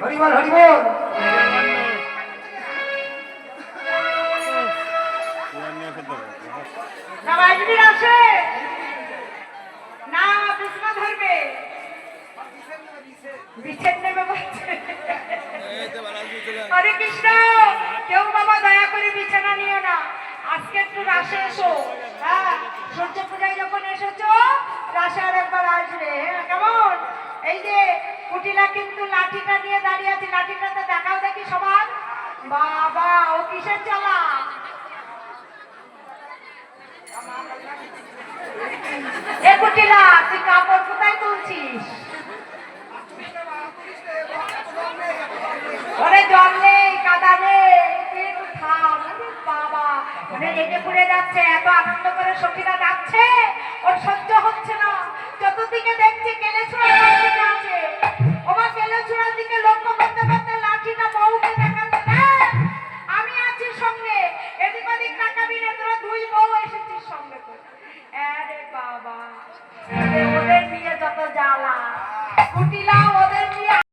হরিবল হরিবল। আসে না বিছনা ধরবে বিছের নেবে বলছে। হরে কৃষ্ণ, কেউ বাবা দয়া করে বিছানা নিও না, আজকে একটু রাসে এসো। হ্যাঁ, সূর্য পূজায় যখন এসেছো রাসে আর একবার আসবে। হ্যাঁ কেমন? এই যে কুটিলা কিন্তু লাঠিটা নিয়ে দাঁড়িয়ে আছে, লাঠিটাতে দেখাও দেখি সবার। বাবা ও কিসের চালা? এ কুটিলা, তুই কাপড় কোথায় তুলছিস? ওরে জল নেই, কাদা নেই, একটু থাম। বাবা মানে রেগে পুড়ে যাচ্ছে, এত আনন্দ করে সখীরা যাচ্ছে, ওর সহ্য হচ্ছে না। চতুর্দিকে দেখছি কেলে ছুঁড়ে